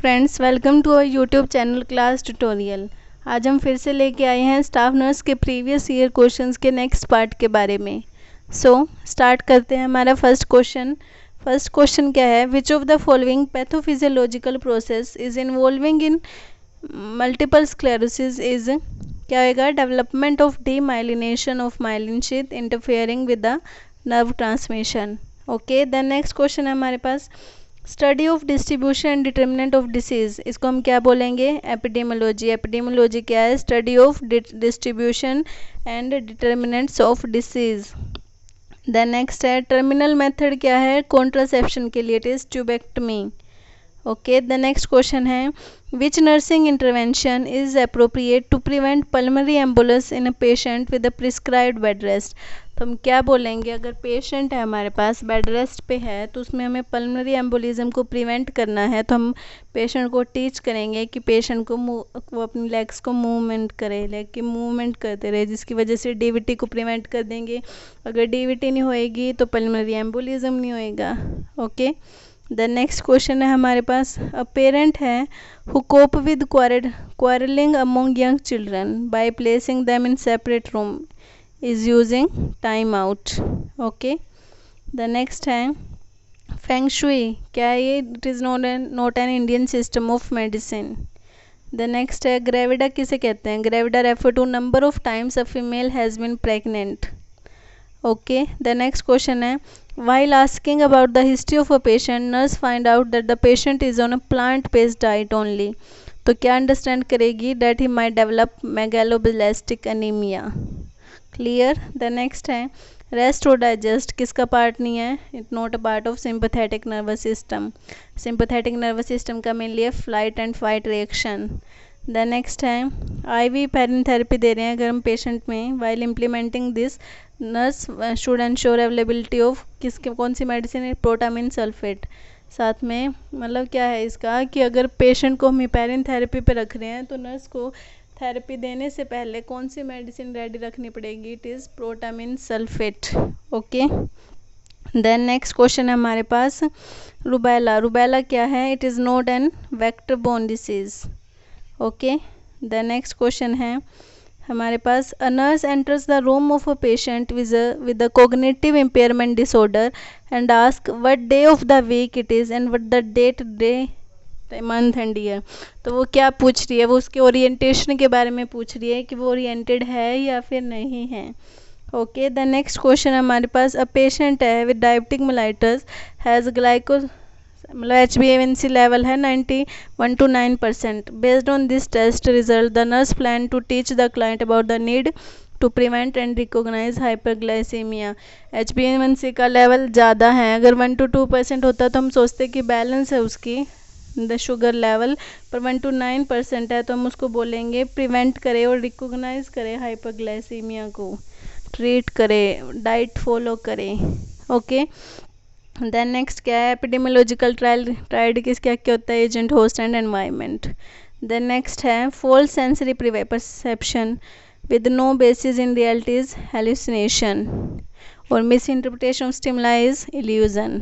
Friends, welcome to our YouTube channel class tutorial. आज हम फिर से लेके आए हैं स्टाफ नर्स के प्रीवियस ईयर क्वेश्चंस के नेक्स्ट पार्ट के बारे में। स्टार्ट करते हैं। हमारा फर्स्ट क्वेश्चन क्या है? Which of the following pathophysiological process is involving in multiple sclerosis is क्या होगा? Development of demyelination of myelin sheath interfering with the nerve transmission. Okay, then next question है हमारे पास study of distribution and determinant of disease. इसको हम क्या बोलेंगे? Epidemiology. Epidemiology क्या है? Study of distribution and determinants of disease. Then next है टर्मिनल मेथड क्या है कॉन्ट्रासेप्शन के लिए? It is tubectomy. Okay, the next question है which nursing intervention is appropriate to prevent pulmonary embolus in a patient with a prescribed bed rest. तो हम क्या बोलेंगे? अगर पेशेंट है हमारे पास बेड रेस्ट पे है तो उसमें हमें पल्मोनरी एम्बोलिज्म को प्रिवेंट करना है, तो हम पेशेंट को टीच करेंगे कि पेशेंट को वो अपनी लेग्स को मूवमेंट करे, लेग की मूवमेंट करते रहे, जिसकी वजह से डीवीटी को प्रिवेंट कर देंगे। अगर डीवीटी नहीं होएगी तो पल्मोनरी एम्बोलिज्म नहीं होएगा। ओके, द नेक्स्ट क्वेश्चन है हमारे पास अ पेरेंट है who cope with quarrelling among young children by placing them in separate room is using time out. Okay, the next है फेंग शुई क्या है ये? It is not an Indian system of medicine. The next है gravida किसे कहते हैं? Gravida refer to number of times a female has been pregnant. Okay, the next question है while asking about the history of a patient, nurse find out that the patient is on a plant based diet only। तो क्या understand करेगी? that he might develop megaloblastic anemia। Clear. The next है rest और digest किसका part नहीं है? It not a part of sympathetic nervous system. Sympathetic nervous system का mainly है flight and fight reaction. The next है ivy Perrin therapy दे रहे हैं अगर हम पेशेंट में, while implementing this nurse should ensure availability of कौन सी मेडिसिन है? Protamine sulphate. साथ में मतलब क्या है इसका कि अगर पेशेंट को हम हिपैरिन थेरेपी पे रख रहे हैं तो नर्स को थेरेपी देने से पहले कौन सी मेडिसिन रेडी रखनी पड़ेगी? It is protamine sulphate. Okay, then next question है हमारे पास रुबेला। रुबेला क्या है? It is not an vector borne disease. Okay, the next question है हमारे पास a nurse enters the room of a patient with a cognitive impairment disorder and ask what day of the week it is and what the date day month and year. तो वो क्या पूछ रही है? वो उसके ओरिएंटेशन के बारे में पूछ रही है कि वो ओरिएंटेड है या फिर नहीं है। ओके, द नेक्स्ट क्वेश्चन हमारे पास अ पेशेंट है विद डायबिटिक मेलाइटस हैज़ मतलब HbA1c लेवल है 91 to 9%। Based on this test result the nurse plan to teach the client about the need to prevent and recognise hyperglycaemia. HbA1c का level ज़्यादा है, अगर 1 to 2% होता तो हम सोचते कि बैलेंस है उसकी द शुगर लेवल, पर 1 to 9% है तो हम उसको बोलेंगे प्रिवेंट करे और रिकॉग्नाइज करे हाइपरग्लाइसीमिया को, ट्रीट करे, डाइट फॉलो करे। ओके, देन नेक्स्ट क्या है? एपिडेमियोलॉजिकल ट्रायल किस क्या क्या होता है? Agent, host and environment. Then next है false sensory perception with no basis in reality is hallucination और misinterpretation of stimuli is illusion.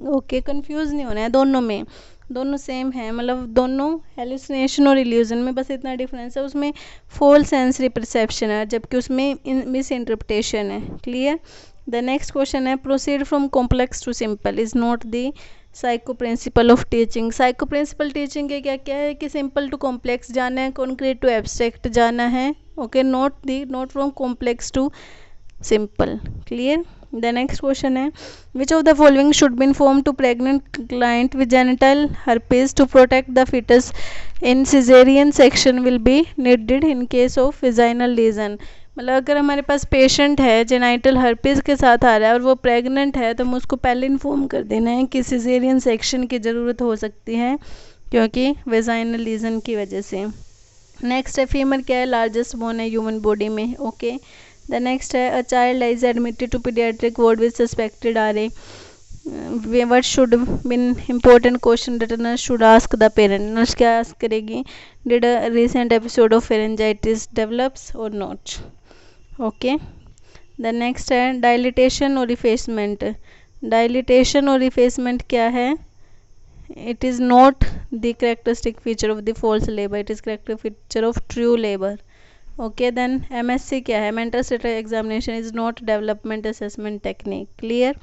Okay, confuse नहीं होना है दोनों में, दोनों सेम है, मतलब दोनों हेलुसिनेशन और इल्यूजन में बस इतना डिफरेंस है, उसमें फॉल्स सेंसरी परसेप्शन है जबकि उसमें मिस इंटरप्रिटेशन है। क्लियर। द नेक्स्ट क्वेश्चन है proceed from complex to simple is not the psycho principle of teaching. Psycho principle teaching के क्या क्या है कि सिंपल टू कॉम्प्लेक्स जाना है, कॉन्क्रीट टू एब्स्ट्रैक्ट जाना है। Okay, not from complex to simple. Clear. The next question है which of the following should be inform to pregnant client with genital herpes to protect the foetus in caesarean section will be needed in case of vaginal lesion. मतलब अगर हमारे पास patient है genital herpes के साथ आ रहा है और वो प्रेग्नेंट है तो हम उसको पहले इन्फॉर्म कर देना है कि सिजेरियन सेक्शन की ज़रूरत हो सकती है क्योंकि वेजाइनल लीजन की वजह से। नेक्स्ट है फीमर क्या है? लार्जेस्ट बोन है ह्यूमन बॉडी में। ओके, द नेक्स्ट है a child is admitted to paediatric ward with suspected RA। what should be important question that a nurse should ask the parent? nurse क्या ask करेगी? did a recent episode of pharyngitis develops or not? Okay, the next है dilatation और effacement. Dilatation और effacement क्या है? it is not the characteristic feature of the false labor, it is characteristic feature of true labor. Okay, then MSc क्या है? mental status examination is not development assessment technique. clear?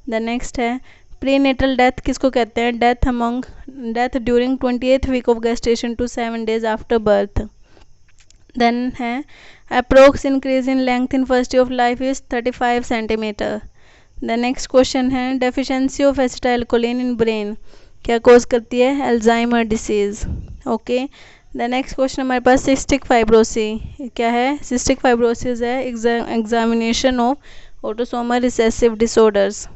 the next है prenatal death किसको कहते हैं? death during 28th week of gestation to 7 days after birth. then है approx increase in length in first year of life is 35 centimeter. the next question है deficiency of acetylcholine in brain क्या cause करती है? Alzheimer disease. Okay, the next question हमारे पास cystic fibrosis क्या है? Cystic fibrosis है examination of autosomal recessive disorders.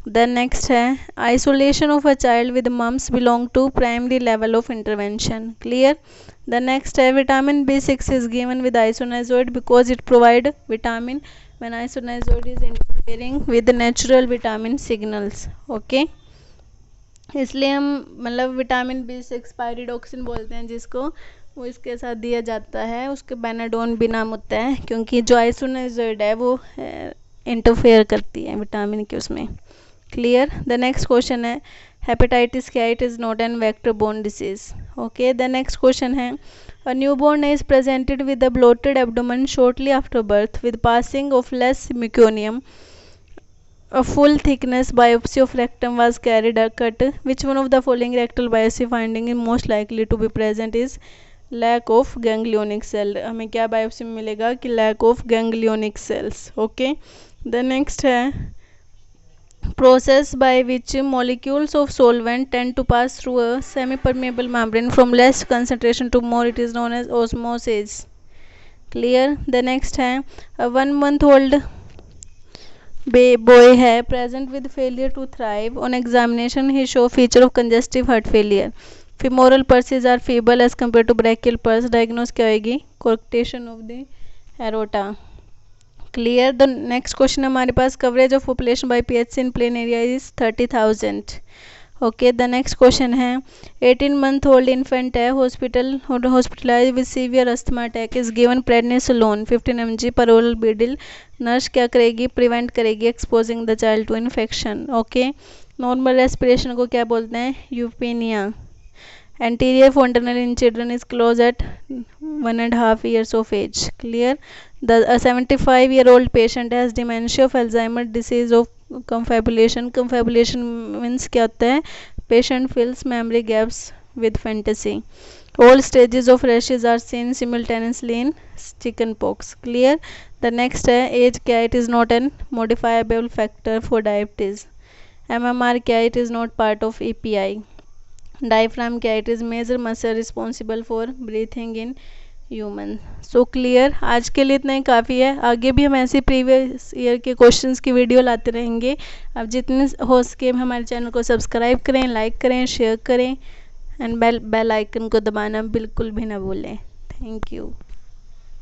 The next है isolation of a child with mumps belong to primary level of intervention. Clear? The next है vitamin B6 is given with isoniazid because it provide vitamin when isoniazid is interfering with natural vitamin signals. Okay, इसलिए हम मतलब vitamin B6 pyridoxine बोलते हैं जिसको, वो इसके साथ दिया जाता है. उसके बेनाडोन भी नाम होता है क्योंकि जो आइसोनाइजोइड है वो इंटरफेयर करती है विटामिन के उसमें. क्लियर? द नेक्स्ट क्वेश्चन है हेपेटाइटिस क्या? It is not an vector borne disease. Okay, the next question है a newborn is presented with a bloated abdomen shortly after birth with passing of less meconium. A full thickness biopsy of rectum was carried or cut. Which one of the following rectal biopsy finding is most likely to be present is lack of ganglionic cell. हमें क्या biopsy में मिलेगा कि lack of ganglionic cells. Okay, the next है process by which molecules of solvent tend to pass through a semi-permeable membrane from less concentration to more. It is known as osmosis. Clear? The next है a 1 month old boy है present with failure to thrive. on examination he show feature of congestive heart failure. femoral pulses are feeble as compared to brachial pulse. diagnose क्या होगी? coarctation of the aorta. clear? the next question हमारे पास coverage of population by PHC in plain area is 30,000. Okay, the next question है 18 month old infant है hospitalise with severe asthma attack is given prednisolone 15 mg per oral बीडिल. Nurse क्या करेगी? Prevent करेगी exposing the child to infection. Okay, normal respiration को क्या बोलते हैं? Eupnoea. Anterior fontanelle in children is closed at 1.5 years of age. clear? A 75-year-old patient has dementia of Alzheimer disease of confabulation. confabulation means क्या होता है? patient fills memory gaps with fantasy. all stages of rashes are seen simultaneously in chickenpox. clear? the next है age क्या? it is not an modifiable factor for diabetes. MMR क्या? it is not part of EPI. Diaphragm क्या? It is major muscle responsible for breathing in human. So clear? आज के लिए इतना ही काफ़ी है. आगे भी हम ऐसे प्रीवियस ईयर के क्वेश्चंस की वीडियो लाते रहेंगे. अब जितने हो सके हमारे चैनल को सब्सक्राइब करें, लाइक करें, शेयर करें एंड बेल आइकन को दबाना बिल्कुल भी ना भूलें. Thank you.